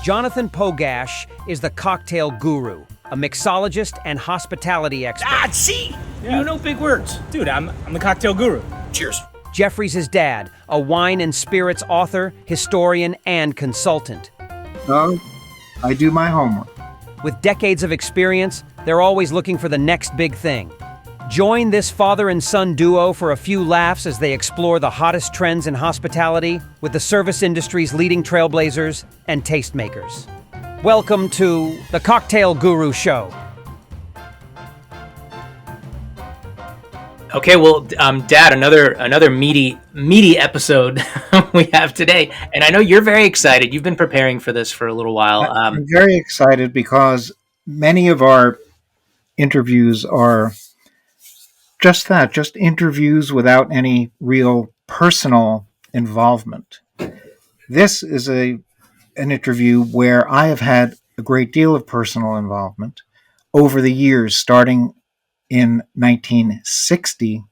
Jonathan Pogash is the cocktail guru, a mixologist and hospitality expert. See? Yeah. You know big words. Dude, I'm the cocktail guru. Cheers. Jeffrey's his dad, a wine and spirits author, historian, and consultant. Oh, I do my homework. With decades of experience, they're always looking for the next big thing. Join this father and son duo for a few laughs as they explore the hottest trends in hospitality with the service industry's leading trailblazers and tastemakers. Welcome to the Cocktail Guru Show. Okay, well, Dad, another meaty episode we have today, and I know you're very excited. You've been preparing for this for a little while. I'm very excited because many of our interviews are just that, just interviews without any real personal involvement. This is an interview where I have had a great deal of personal involvement over the years, starting in 1960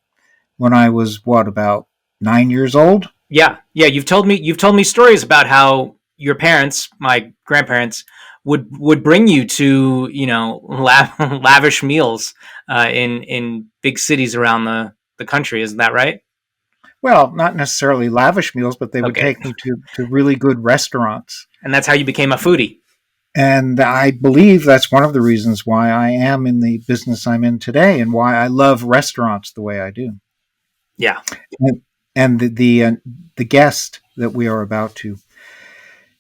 when I was, about 9 years old? Yeah. You've told me stories about how your parents, my grandparents, would bring you to, lavish meals in big cities around the country. Isn't that right? Well, not necessarily lavish meals, but they would take me to really good restaurants. And that's how you became a foodie. And I believe that's one of the reasons why I am in the business I'm in today and why I love restaurants the way I do. Yeah. And the guest that we are about to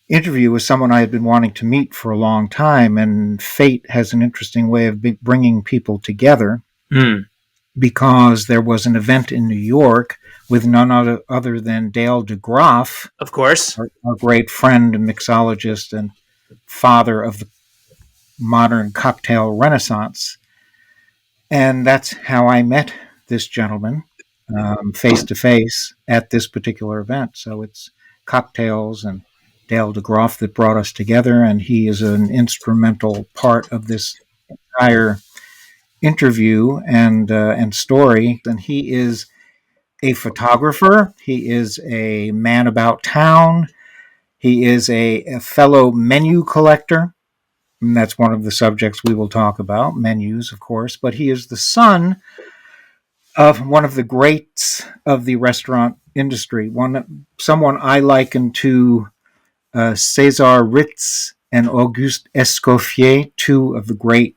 interview was someone I had been wanting to meet for a long time, and fate has an interesting way of bringing people together because there was an event in New York with none other than Dale DeGroff, of course, our great friend and mixologist and father of the modern cocktail renaissance. And that's how I met this gentleman face to face at this particular event. So it's cocktails and Dale DeGroff that brought us together, and he is an instrumental part of this entire interview and story. And he is a photographer. He is a man about town. He is a fellow menu collector. And that's one of the subjects we will talk about, menus, of course. But he is the son of one of the greats of the restaurant industry, someone I liken to César Ritz and Auguste Escoffier, two of the great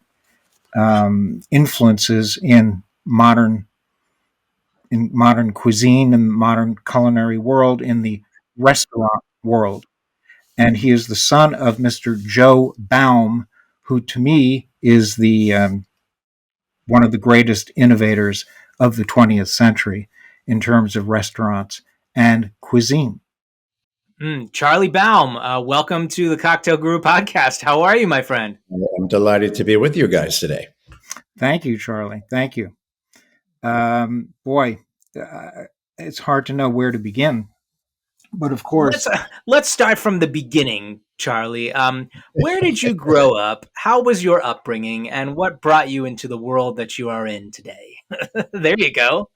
influences in modern cuisine and modern culinary world, in the restaurant world. And he is the son of Mr. Joe Baum, who to me is the one of the greatest innovators of the 20th century in terms of restaurants and cuisine. Charlie Baum, welcome to the Cocktail Guru podcast. How are you, my friend? I'm delighted to be with you guys today. Thank you, Charlie. Thank you. It's hard to know where to begin. But of course, let's start from the beginning, Charlie. Where did you grow up? How was your upbringing? And what brought you into the world that you are in today? There you go.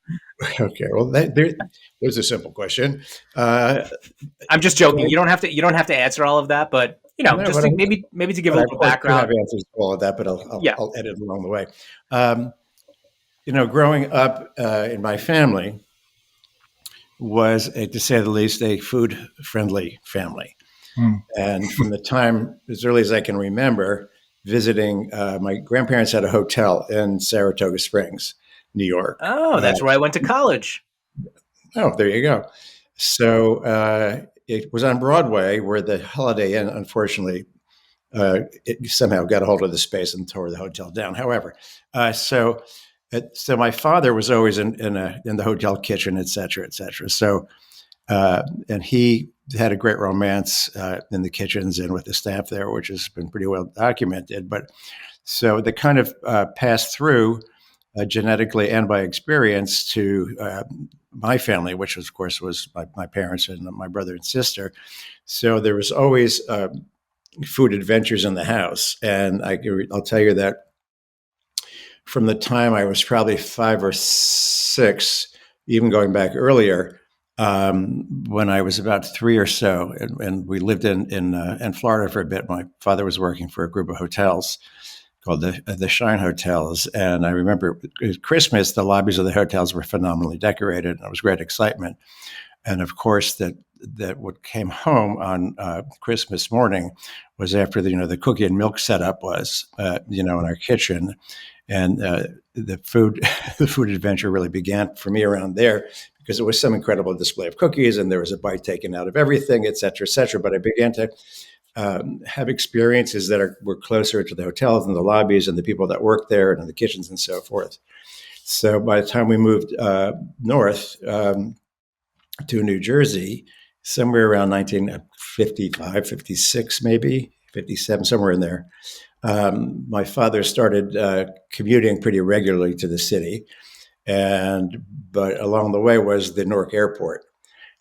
Okay. Well, there's a simple question. I'm just joking. You don't have to answer all of that, but maybe to give a little background. I have answers to all of that, but I'll edit along the way. Growing up in my family was, to say the least, a food-friendly family. And from the time as early as I can remember, visiting, my grandparents had a hotel in Saratoga Springs, New York. Oh, that's where I went to college. Oh, there you go. So it was on Broadway, where the Holiday Inn, unfortunately, it somehow got a hold of the space and tore the hotel down. However, so my father was always in the hotel kitchen, et cetera, et cetera. So, and he had a great romance in the kitchens and with the staff there, which has been pretty well documented. But so they kind of passed through genetically and by experience to my family, which of course was my parents and my brother and sister. So there was always food adventures in the house. And I'll tell you that from the time I was probably 5 or 6, even going back earlier, when I was about three or so, and we lived in Florida for a bit. My father was working for a group of hotels called the Shine Hotels, and I remember at Christmas the lobbies of the hotels were phenomenally decorated, and it was great excitement. And of course, that what came home on Christmas morning was after the cookie and milk setup was in our kitchen, and the food the food adventure really began for me around there because it was some incredible display of cookies and there was a bite taken out of everything, et cetera, et cetera. But I began to have experiences that were closer to the hotels and the lobbies and the people that worked there and in the kitchens and so forth. So by the time we moved north to New Jersey, somewhere around 1955, 56, maybe 57, somewhere in there, my father started commuting pretty regularly to the city, but along the way was the Newark Airport.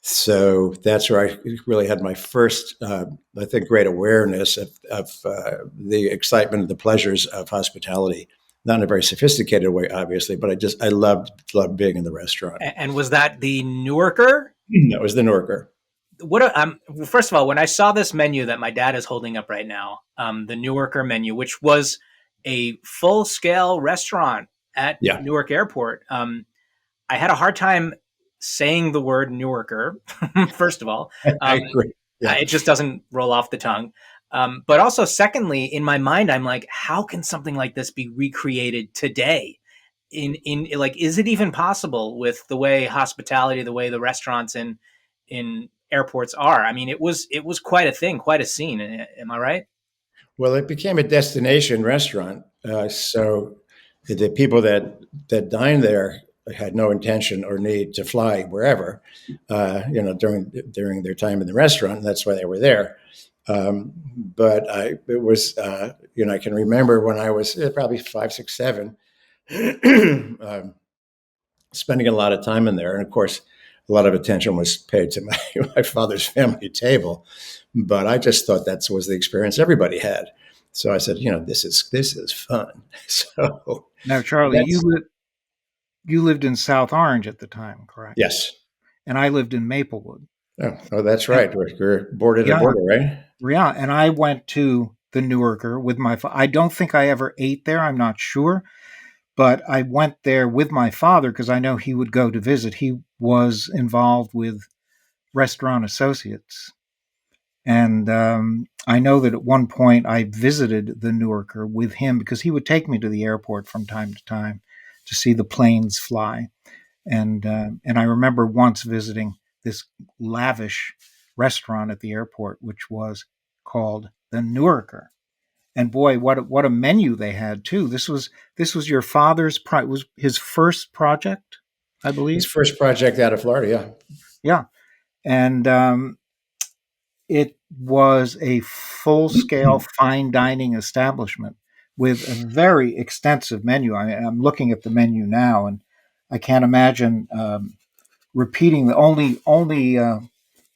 So that's where I really had my first, I think, great awareness of the excitement and the pleasures of hospitality. Not in a very sophisticated way, obviously, but I loved being in the restaurant. And was that the Newarker? That was the Newarker. First of all, when I saw this menu that my dad is holding up right now, the Newarker menu, which was a full-scale restaurant at Newark Airport, I had a hard time saying the word Newarker. First of all, I agree. Yeah. It just doesn't roll off the tongue. But also, secondly, in my mind, I'm like, how can something like this be recreated today? In like, is it even possible with the way hospitality, the way the restaurants in airports are? I mean, it was quite a thing, quite a scene. Am I right? Well, it became a destination restaurant. So the people that dined there had no intention or need to fly wherever, during their time in the restaurant. And that's why they were there. But I can remember when I was probably 5, 6, 7, spending a lot of time in there. And of course, a lot of attention was paid to my father's family table, but I just thought that was the experience everybody had. So I said, this is fun. So now, Charlie, you lived in South Orange at the time, correct? Yes. And I lived in Maplewood. Oh, that's right. We're border to border, right? Yeah, and I went to the Newarker with my father. I don't think I ever ate there. I'm not sure. But I went there with my father because I know he would go to visit. He was involved with Restaurant Associates. And I know that at one point I visited the Newarker with him because he would take me to the airport from time to time to see the planes fly. And I remember once visiting this lavish restaurant at the airport, which was called the Newarker. And boy, what a menu they had too. This was your father's was his first project, I believe. His first project out of Florida, yeah, and it was a full-scale fine dining establishment with a very extensive menu. I'm looking at the menu now, and I can't imagine repeating the only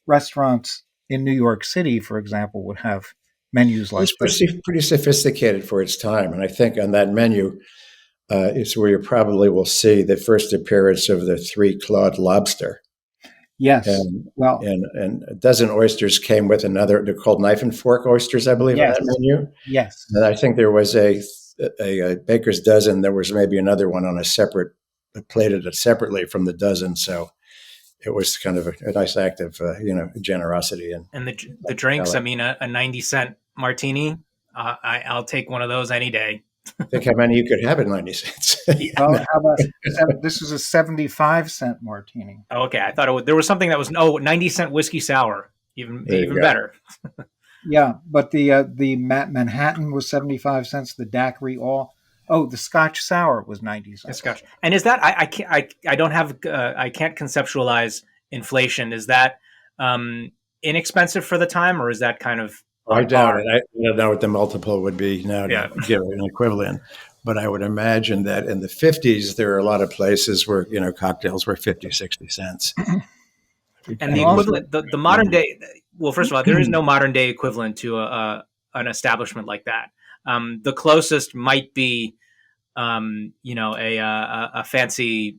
restaurants in New York City, for example, would have menus like this. It was pretty sophisticated for its time. And I think on that menu is where you probably will see the first appearance of the 3-clawed lobster. Yes. And a dozen oysters came with another. They're called knife and fork oysters, I believe, yes. on that menu. Yes. And I think there was a baker's dozen. There was maybe another one on plated it separately from the dozen. So it was kind of a nice act of, generosity. And the drinks, I mean, a 90-cent martini, I'll take one of those any day. Think how many you could have at 90 cents. Well, how about this is a 75-cent martini. Oh, okay. I thought there was something that was 90-cent whiskey sour, even better. Yeah, but the Manhattan was 75 cents. The daiquiri the Scotch sour was 90 cents. Scotch. And is that I can't conceptualize inflation. Is that inexpensive for the time, or is that kind of? I doubt it. I don't know what the multiple would be now to give it an equivalent. But I would imagine that in the 50s, there are a lot of places where, cocktails were 50, 60 cents. And the equivalent, the modern day, well, first of all, there is no modern day equivalent to an establishment like that. The closest might be, a fancy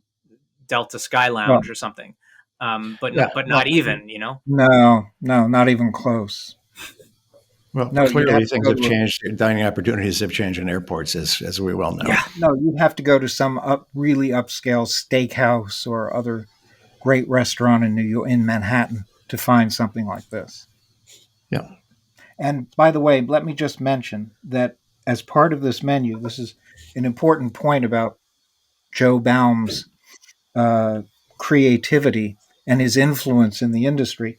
Delta Sky Lounge or something. Yeah. but Well, not even, you know. No, no, not even close. well, No, you'd have clearly to things go have to changed. Dining opportunities have changed in airports, as we well know. Yeah. no, you'd have to go to some really upscale steakhouse or other great restaurant in New York, in Manhattan, to find something like this. Yeah. And by the way, let me just mention that as part of this menu, this is an important point about Joe Baum's uh, creativity and his influence in the industry.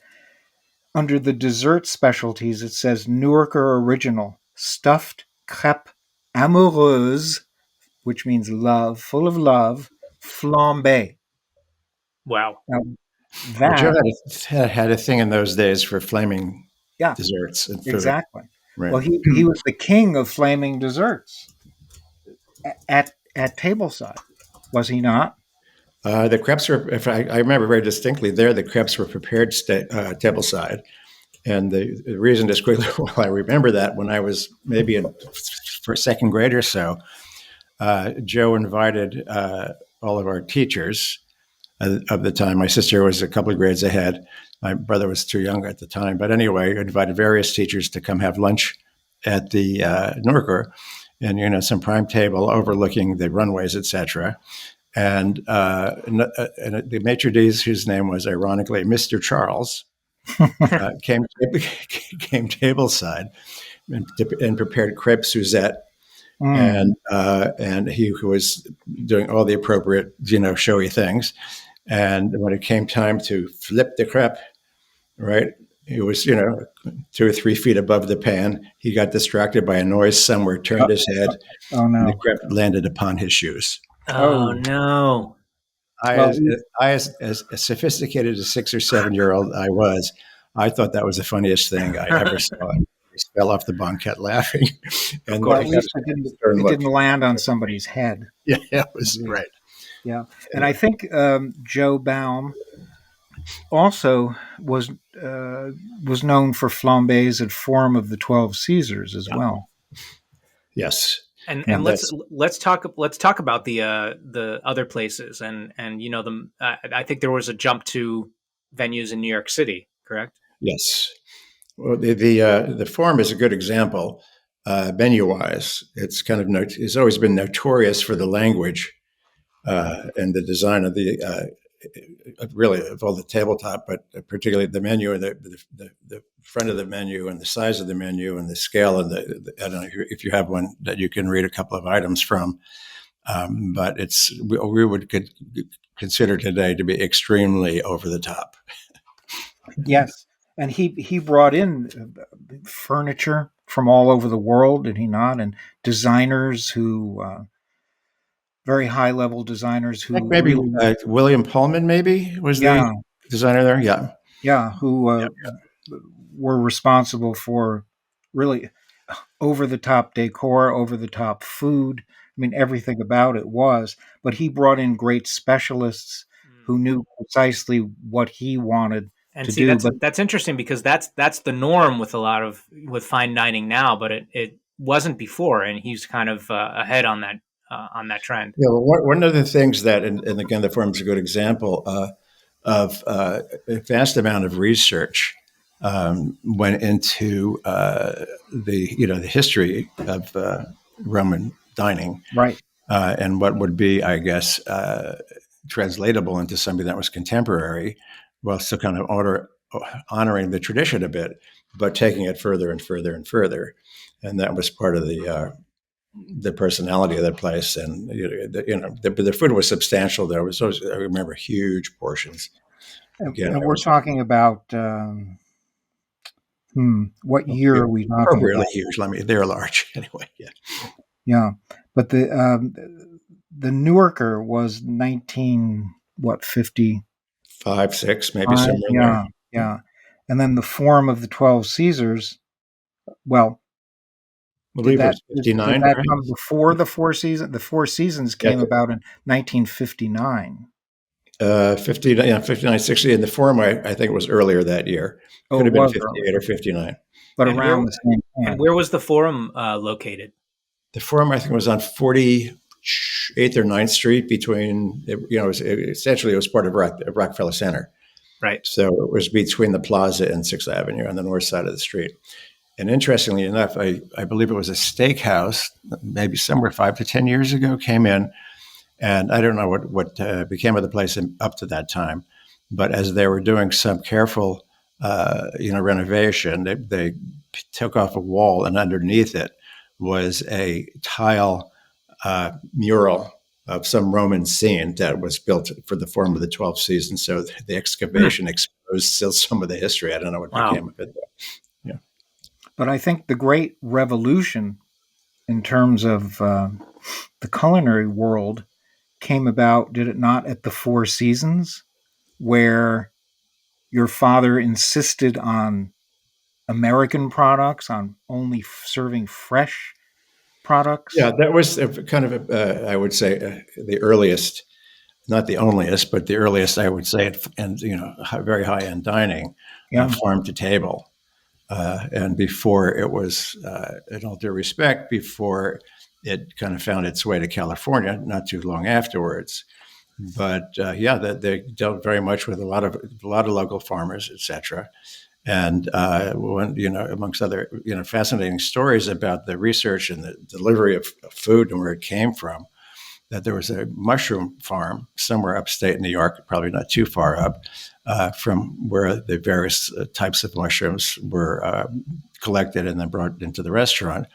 Under the dessert specialties, it says Newarker original stuffed crêpe amoureuse, which means love, full of love, flambé. Wow. Now Well, Joe that, had a thing in those days for flaming yeah, desserts and food. exactly. Right. Well, he was the king of flaming desserts at tableside, was he not? The crepes were, if I remember very distinctly, the crepes were prepared tableside. And the reason is quickly, well, I remember that when I was maybe in for second grade or so, Joe invited all of our teachers of the time. My sister was a couple of grades ahead. My brother was too young at the time. But anyway, invited various teachers to come have lunch at the Newarker, and some prime table overlooking the runways, etc. And the maitre d's, whose name was ironically Mr. Charles, came tableside and prepared crepe Suzette, Mm. and he was doing all the appropriate showy things. And when it came time to flip the crepe, right, it was 2 or 3 feet above the pan. He got distracted by a noise somewhere, turned his head, Oh and the no! crepe landed upon his shoes. Oh Oh no. I, well, as sophisticated as 6 or 7 year old I was, I thought that was the funniest thing I ever saw. I just fell off the banquette laughing, and well, course. at I got least a stern it look. didn't land on somebody's head. Yeah, it was right. Yeah, and I think Joe Baum also uh, was known for flambés at Forum of the 12 Caesars as Yeah. well. Yes, And Yeah. let's talk about the other places and the I think there was a jump to venues in New York City, correct? yes. Well, the Forum is a good example. Menu wise, it's always been notorious for the language and the design of the really of all the tabletop, but particularly the menu and the front of the menu and the size of the menu and the scale and I don't know if you have one that you can read a couple of items from, but we would consider today to be extremely over the top. Yes, and he brought in furniture from all over the world, did he not? And designers who very high level designers I think who maybe really, William Pullman maybe was the yeah, designer there. Yeah, who were responsible for really over the top decor, over the top food. I mean, everything about it was. But he brought in great specialists who knew precisely what he wanted And to see, do. But that's interesting because that's the norm with a lot of with fine dining now, but it wasn't before, and he's kind of ahead on that trend. yeah. Well, one of the things that, and again, the firm's a good example of a vast amount of research went into the history of Roman dining right, and what would be, I guess, translatable into something that was contemporary, while still kind of honoring the tradition a bit, but taking it further and further and further. And that was part of the personality of that place. And the food was substantial. There was always, I remember, huge portions. Again, and I we're was talking about what year are we talking appropriately about? huge. They're large anyway. Yeah. Yeah, but the Newarker was 50. 5, 6, maybe somewhere in there. Yeah, yeah, and then the Forum of the 12 Caesars. Well, I believe it was did 59, that right? come before the Four Seasons? The Four Seasons Yeah, came about in 1959. 59, 59, 60. In the forum, I think it was earlier that year. Oh, Could it have been was 58 early, or 59. but And where around the same and time. where was the forum located? The forum, I think, was on 48th or 9th Street between, essentially it was part of Rockefeller Center. Right. So it was between the plaza and 6th Avenue on the north side of the street. And interestingly enough, I believe it was a steakhouse, maybe somewhere 5 to 10 years ago, came in. And I don't know what became of the place up to that time. But as they were doing some careful renovation, they took off a wall, and underneath it was a tile mural of some Roman scene that was built for the form of the 12th season. So the excavation exposed still some of the history. I don't know what became of it, though. Yeah. But I think the great revolution in terms of the culinary world came about, did it not, at the Four Seasons, where your father insisted on American products, on only serving fresh products? Yeah, that was kind of, I would say, the earliest, not the onlyest, but the earliest, I would say, and very high-end dining, farm to table. And before it was, in all due respect, before it kind of found its way to California, not too long afterwards. But they dealt very much with a lot of local farmers, etc. And amongst other fascinating stories about the research and the delivery of food and where it came from, that there was a mushroom farm somewhere upstate New York, probably not too far up, from where the various types of mushrooms were collected and then brought into the restaurant.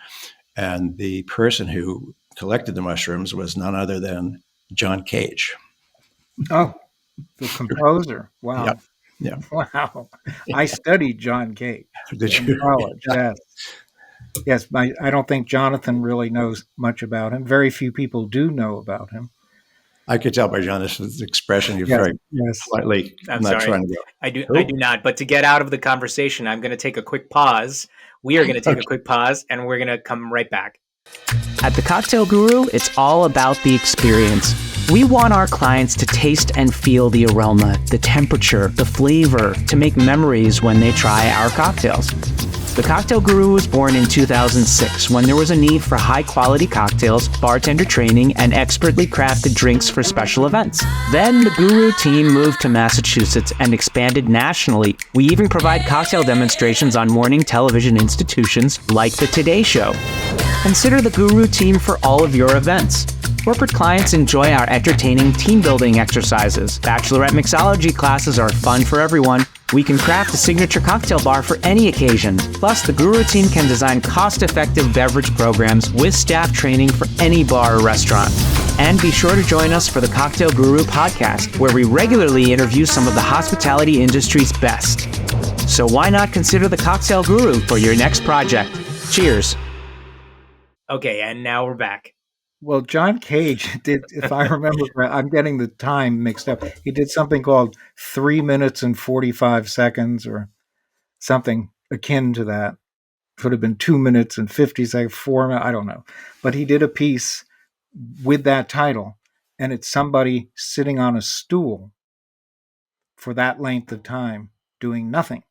And the person who collected the mushrooms was none other than John Cage. Oh, the composer. Wow. Yep. Yeah. Wow. I studied John Cage Did in you? college. Yes. Yes. I don't think Jonathan really knows much about him. Very few people do know about him. I could tell by Jonathan's expression. You're Yes. very slightly I'm not sorry. trying to go. I do not. But to get out of the conversation, I'm going to take a quick pause. We are going to take a quick pause, and we're going to come right back. At the Cocktail Guru, it's all about the experience. We want our clients to taste and feel the aroma, the temperature, the flavor, to make memories when they try our cocktails. The Cocktail Guru was born in 2006 when there was a need for high-quality cocktails, bartender training, and expertly crafted drinks for special events. Then the Guru team moved to Massachusetts and expanded nationally. We even provide cocktail demonstrations on morning television institutions like The Today Show. Consider the Guru team for all of your events. Corporate clients enjoy our entertaining team-building exercises. Bachelorette mixology classes are fun for everyone. We can craft a signature cocktail bar for any occasion. Plus, the Guru team can design cost-effective beverage programs with staff training for any bar or restaurant. And be sure to join us for the Cocktail Guru podcast, where we regularly interview some of the hospitality industry's best. So why not consider the Cocktail Guru for your next project? Cheers. Okay, and now we're back. Well, John Cage did, if I remember correctly, I'm getting the time mixed up. He did something called 3 minutes and 45 seconds or something akin to that. Could have been 2 minutes and 50 seconds, 4 minutes, I don't know. But he did a piece with that title, and it's somebody sitting on a stool for that length of time doing nothing.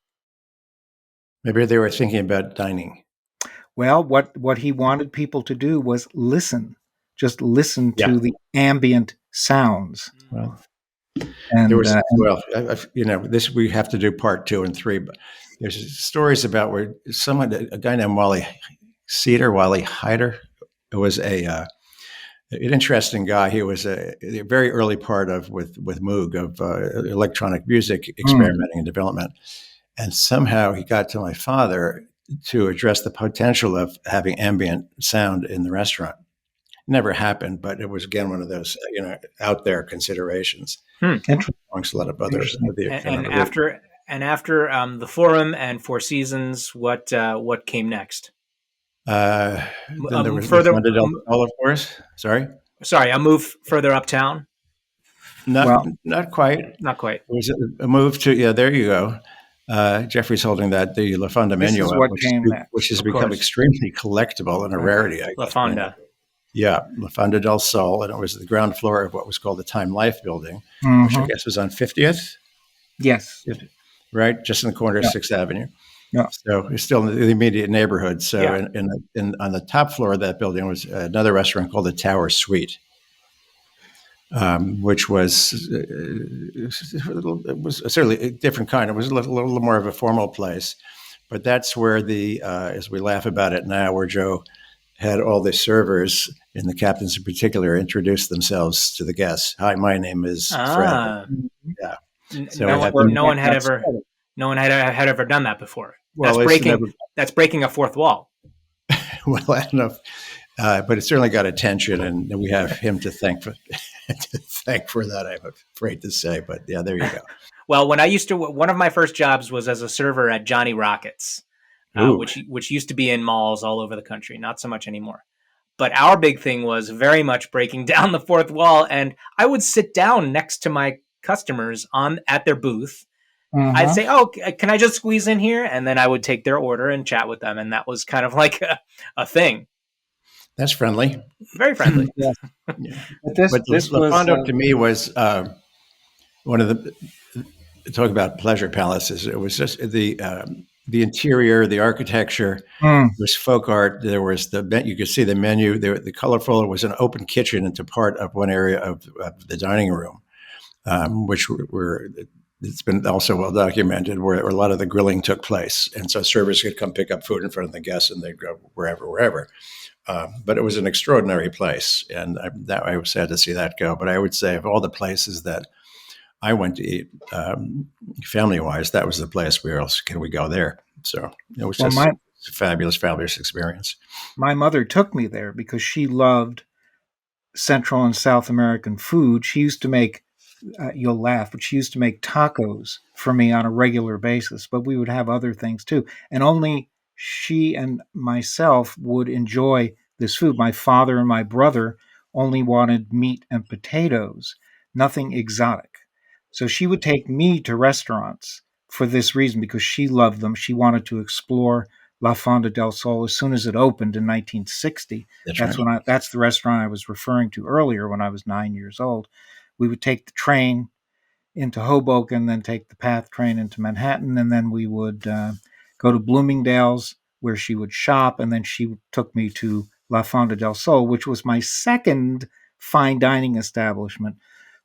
Maybe they were thinking about dining. Well, what he wanted people to do was listen. Just listen to the ambient sounds. Well, and there was this we have to do part 2 and 3. But there's stories about where a guy named Wally Heider, who was an interesting guy. He was a very early part of with Moog of electronic music experimenting and development, and somehow he got to my father to address the potential of having ambient sound in the restaurant. Never happened, but it was again one of those out there considerations amongst a lot of others. After the Forum and Four Seasons, what came next? Then there was Fonda del Sol, of course. Sorry, a move further uptown. Not quite. Not quite. It was a move to there you go. Jeffrey's holding the La Fonda menu, which has become extremely collectible and a rarity. La Fonda. Yeah, La Fonda del Sol, and it was the ground floor of what was called the Time Life building, which I guess was on 50th. Yes. Right, just in the corner of 6th Avenue. Yeah. So it's still in the immediate neighborhood. So on the top floor of that building was another restaurant called the Tower Suite. which was it was certainly a different kind. It was a little more of a formal place, but that's where as we laugh about it now, where Joe had all the servers, and the captains in particular, introduce themselves to the guests. Hi, my name is Fred. Ah, Yeah. So no one had ever done that before. Well, That's breaking a fourth wall. well, I don't know, but it certainly got attention, and we have him to thank for that. I'm afraid to say, but yeah, there you go. Well, one of my first jobs was as a server at Johnny Rockets, which used to be in malls all over the country. Not so much anymore. But our big thing was very much breaking down the fourth wall, and I would sit down next to my customers at their booth. Mm-hmm. I'd say, "Oh, can I just squeeze in here?" And then I would take their order and chat with them, and that was kind of like a thing. That's friendly, very friendly. Yeah. But this Fonda to me was one of the talk about pleasure palaces. It was just the interior, the architecture was folk art. There was you could see the menu. The colorful. It was an open kitchen into part of one area of the dining room, which it's been also well documented where a lot of the grilling took place, and so servers could come pick up food in front of the guests, and they'd go wherever. But it was an extraordinary place, and I was sad to see that go. But I would say of all the places that I went to eat, family-wise, that was the place. Where else can we go there? So it was just a fabulous experience. My mother took me there because she loved Central and South American food. She used to make, you'll laugh, but she used to make tacos for me on a regular basis. But we would have other things too. And only she and myself would enjoy this food. My father and my brother only wanted meat and potatoes, nothing exotic. So she would take me to restaurants for this reason, because she loved them. She wanted to explore La Fonda del Sol as soon as it opened in 1960. That's the restaurant I was referring to earlier when I was 9 years old. We would take the train into Hoboken, then take the PATH train into Manhattan, and then we would go to Bloomingdale's, where she would shop, and then she took me to La Fonda del Sol, which was my second fine dining establishment.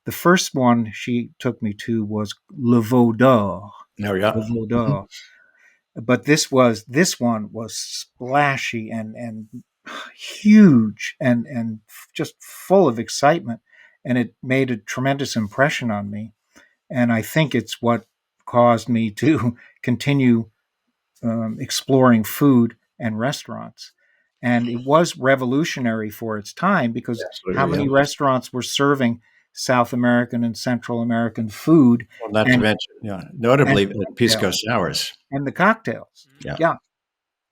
The first one she took me to was Le Veau d'Or. Oh, yeah. Le Veau d'Or. But this one was splashy and huge and just full of excitement, and it made a tremendous impression on me. And I think it's what caused me to continue exploring food and restaurants. And it was revolutionary for its time, because how many restaurants were serving South American and Central American food? Well, not to mention, notably pisco sours. And the cocktails.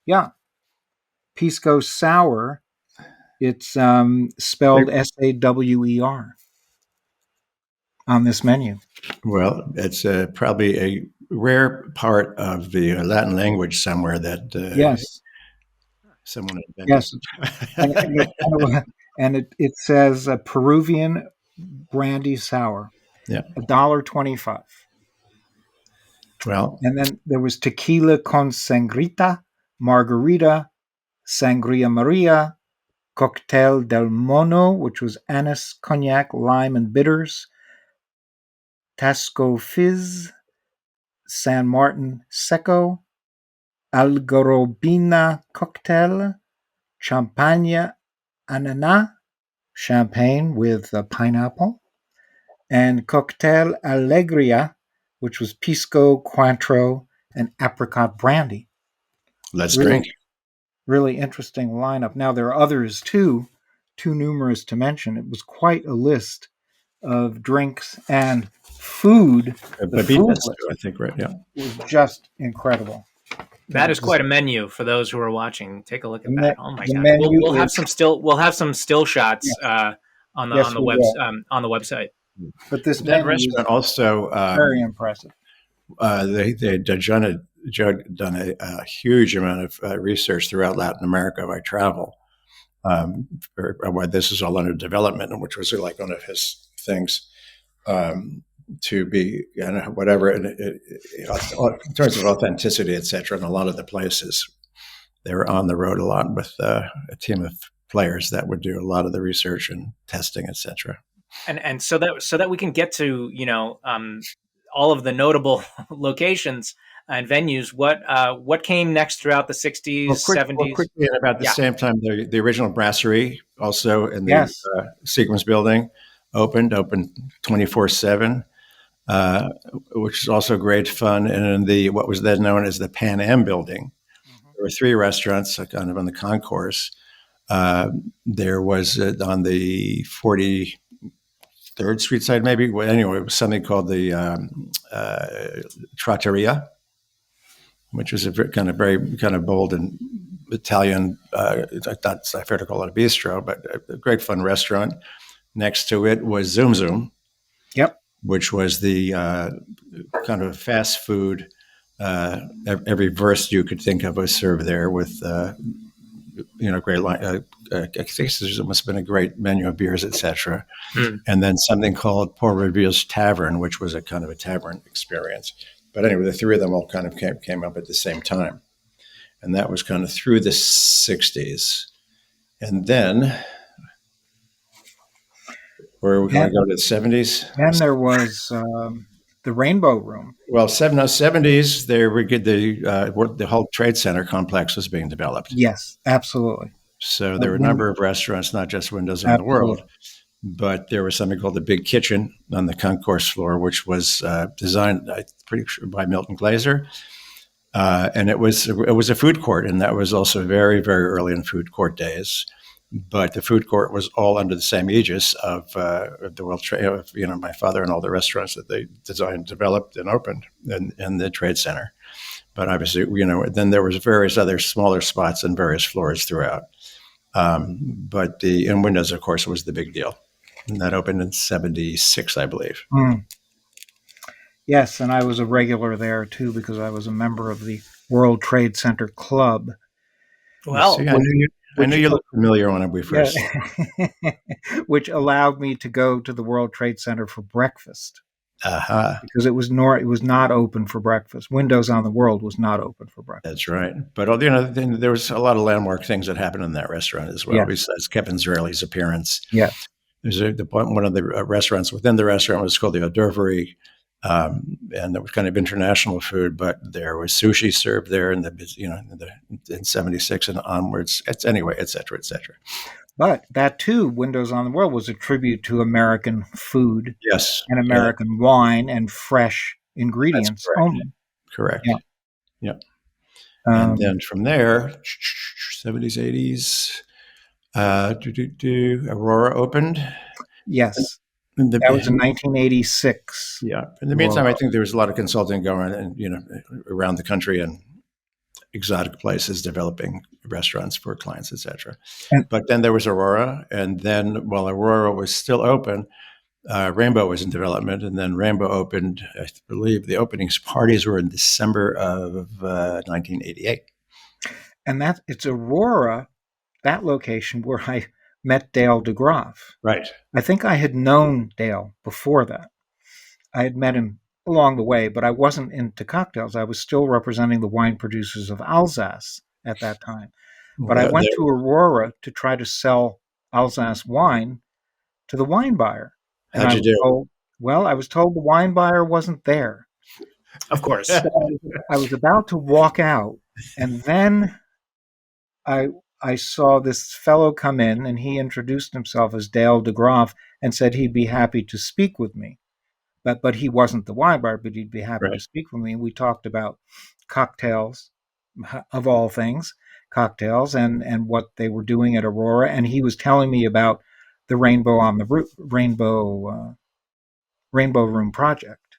Yeah. Pisco sour, it's spelled S-A-W-E-R on this menu. Well, it's probably a rare part of the Latin language somewhere that someone invented. Yes. And it says Peruvian brandy sour. Yeah. $1.25. Well, and then there was tequila con sangrita, margarita, sangria Maria, cocktail del mono, which was anise, cognac, lime, and bitters, Tasco Fizz, San Martin Seco, Algarobina cocktail, Champagne Ananas, champagne with pineapple, and Cocktail Alegria, which was Pisco, Cointreau, and apricot brandy. Let's drink. Really interesting lineup. Now, there are others too numerous to mention. It was quite a list of drinks and food. The food list, I think, right? Yeah, was just incredible. That is quite a menu for those who are watching. Take a look at that. Oh my God! We'll have some still shots on the website. But this that restaurant also very impressive. Joe done a huge amount of research throughout Latin America by travel. Why this is all under development, which was like one of his things. To be, whatever, in terms of authenticity, etc. And a lot of the places, they were on the road a lot with a team of players that would do a lot of the research and testing, etc. And so that we can get to all of the notable locations and venues. What came next throughout the 60s, 70s? Quickly at about the Yeah. same time, the original Brasserie, also in the Yes. Sequence building, opened 24/7, which is also great fun. And in the what was then known as the Pan Am building, there were 3 restaurants kind of on the concourse. There was on the 43rd Street side, maybe. Well, anyway, it was something called the Trattoria, which was a very kind of bold and Italian. Not I fair to call it a bistro, but a great fun restaurant. Next to it was Zoom Zoom, Yep. which was the kind of fast food. Every verse you could think of was served there with, great line. I think there must have been a great menu of beers, etc. And then something called Paul Revere's Tavern, which was a kind of a tavern experience. But anyway, the 3 of them all kind of came up at the same time. And that was kind of through the 60s. And then, where are we going to go to the 70s? Then there was the Rainbow Room. Well, 70s, there we get the whole trade center complex was being developed. Yes, absolutely. So there were a number of restaurants, not just Windows on the World, but there was something called the Big Kitchen on the concourse floor, which was designed, I'm pretty sure, by Milton Glaser. And it was a food court, and that was also very, very early in food court days. But the food court was all under the same aegis of the World Trade, my father and all the restaurants that they designed, developed, and opened in the trade center. But obviously, then there was various other smaller spots and various floors throughout. But and Windows, of course, was the big deal. And that opened in 76, I believe. Yes, and I was a regular there, too, because I was a member of the World Trade Center Club. Well, see, I knew you looked familiar when we first. Yeah. Which allowed me to go to the World Trade Center for breakfast. Because it was not open for breakfast. Windows on the World was not open for breakfast. That's right. But there was a lot of landmark things that happened in that restaurant as well. Yeah. Besides Kevin Zraly's appearance. Yeah. There's one of the restaurants within the restaurant was called the Hors d'oeuvre, and it was kind of international food. But there was sushi served there in in 76 and onwards. Anyway, et cetera, et cetera. But that too, Windows on the World was a tribute to American food, yes, and American wine and fresh ingredients only. Correct. Yeah. And then from there, 70s, 80s, Aurora opened. Yes. That was in 1986. Yeah. In the meantime, I think there was a lot of consulting going on, around the country and exotic places developing restaurants for clients, etc. But then there was Aurora, and then while Aurora was still open, Rainbow was in development, and then Rainbow opened. I believe the opening parties were in December of 1988. And it's Aurora, that location where I met Dale DeGroff. Right. I think I had known Dale before that. I had met him along the way, but I wasn't into cocktails. I was still representing the wine producers of Alsace at that time. But I went to Aurora to try to sell Alsace wine to the wine buyer. And How'd you do? I was told the wine buyer wasn't there. Of course. So I was about to walk out, and then I saw this fellow come in, and he introduced himself as Dale DeGroff and said he'd be happy to speak with me. But he wasn't the wine buyer, but he'd be happy to speak with me. And we talked about cocktails, of all things, cocktails, and what they were doing at Aurora. And he was telling me about the Rainbow Room project.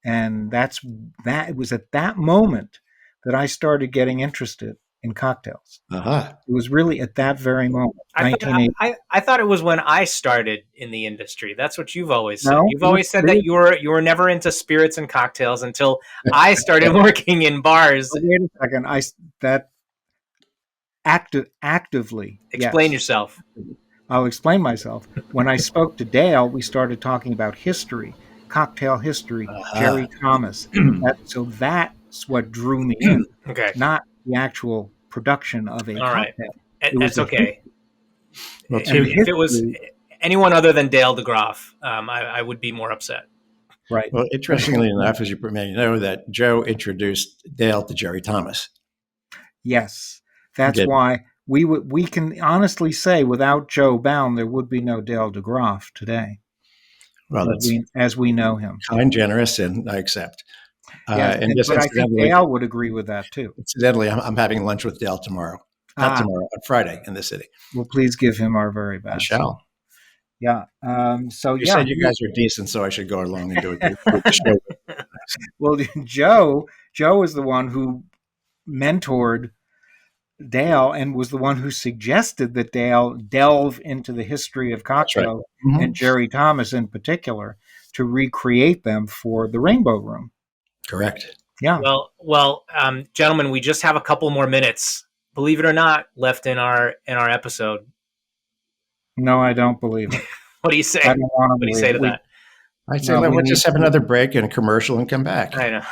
And it was at that moment that I started getting interested in cocktails. It was really at that very moment. I thought it was when I started in the industry. That's what you've always said. No, You've always said that you were never into spirits and cocktails until I started working in bars. Wait a second. Actively. Explain yourself. I'll explain myself. When I spoke to Dale, we started talking about history, cocktail history, Jerry Thomas. So that's what drew me in. Okay. Not the actual production of a cocktail. All right. That's okay. Well, if anyone other than Dale DeGroff, I would be more upset. Right. Well, interestingly enough, as you may know, that Joe introduced Dale to Jerry Thomas. Yes, that's why we can honestly say without Joe Baum, there would be no Dale DeGroff today. Well, that's as we know him. kind, generous, and I accept. Yes, but I think Dale would agree with that too. Incidentally, I'm having lunch with Dale tomorrow. Not tomorrow, on Friday in the city. Well, please give him our very best. I shall. Yeah. You said you guys are decent, so I should go along and do it. The show. Well, Joe is the one who mentored Dale and was the one who suggested that Dale delve into the history of cocktail and Jerry Thomas in particular to recreate them for the Rainbow Room. Correct. Yeah. Well, gentlemen, we just have a couple more minutes, believe it or not, left in our episode. No, I don't believe it. What do you say? I don't want to what do you say to that? I'd say let's just have another break and a commercial and come back. I know.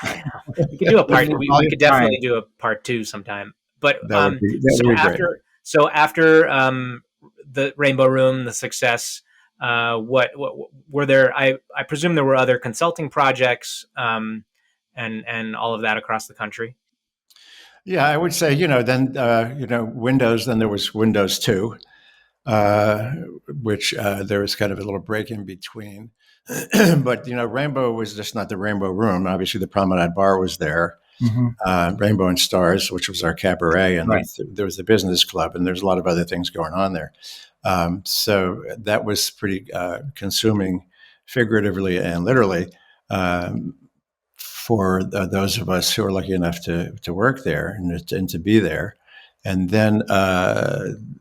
We could do a part. we could definitely do a part 2 sometime. But so after the Rainbow Room, the success, what were there? I presume there were other consulting projects and all of that across the country. Yeah, I would say then Windows. Then there was Windows 2. Which there was kind of a little break in between. But, Rainbow was just not the Rainbow Room. Obviously, the Promenade Bar was there. Rainbow and Stars, which was our cabaret. And there was the business club. And there's a lot of other things going on there. So that was pretty consuming, figuratively and literally, for those of us who are lucky enough to work there and to be there. And then I'm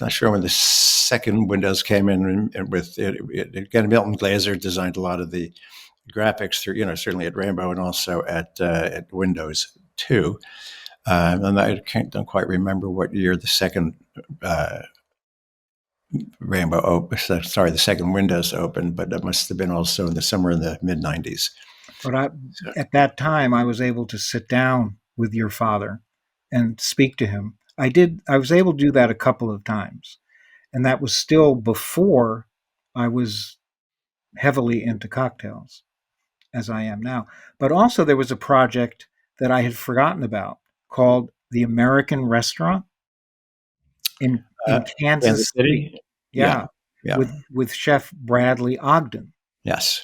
not sure when the second Windows came in, and with it again, Milton Glaser designed a lot of the graphics through, certainly at Rainbow and also at Windows 2. And I don't quite remember what year the second the second Windows opened, but it must have been also somewhere in the mid 90s. But at that time, I was able to sit down with your father and speak to him. I was able to do that a couple of times. And that was still before I was heavily into cocktails, as I am now. But also there was a project that I had forgotten about called the American Restaurant in Kansas City. Yeah. With Chef Bradley Ogden. Yes.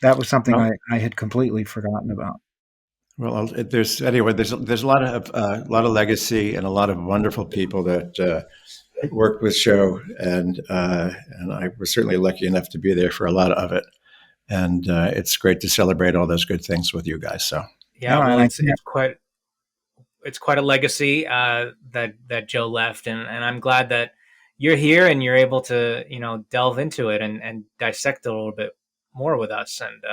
That was something I had completely forgotten about. Well, there's a lot of legacy and a lot of wonderful people that worked with Joe, and I was certainly lucky enough to be there for a lot of it. And it's great to celebrate all those good things with you guys. So it's quite a legacy that Joe left, and I'm glad that you're here and you're able to delve into it and dissect it a little bit more with us, and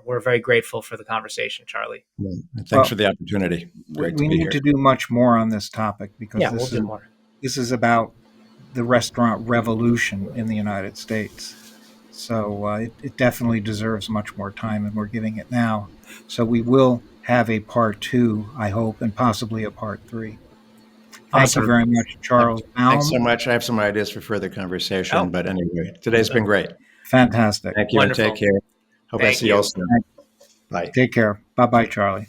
we're very grateful for the conversation, Charlie. Well, thanks for the opportunity. We need to do much more on this topic because we'll do more. This is about the restaurant revolution in the United States. So it definitely deserves much more time, and we're giving it now. So we will have a part 2, I hope, and possibly a part 3. Thank you very much, Charles Baum. Thanks so much. I have some ideas for further conversation, but anyway, today's been great. Fantastic. Thank you. Wonderful. And take care. Hope I see you all soon. Bye. Take care. Bye-bye, Charlie.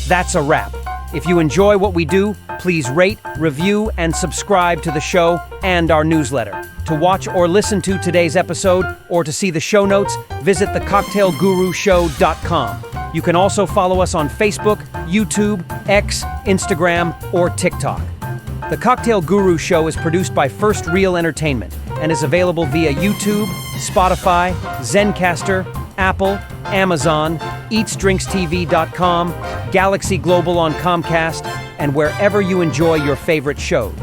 That's a wrap. If you enjoy what we do, please rate, review, and subscribe to the show and our newsletter. To watch or listen to today's episode or to see the show notes, visit thecocktailgurushow.com. You can also follow us on Facebook, YouTube, X, Instagram, or TikTok. The Cocktail Guru Show is produced by First Reel Entertainment and is available via YouTube, Spotify, Zencaster, Apple, Amazon, EatsDrinksTV.com, Galaxy Global on Comcast, and wherever you enjoy your favorite shows.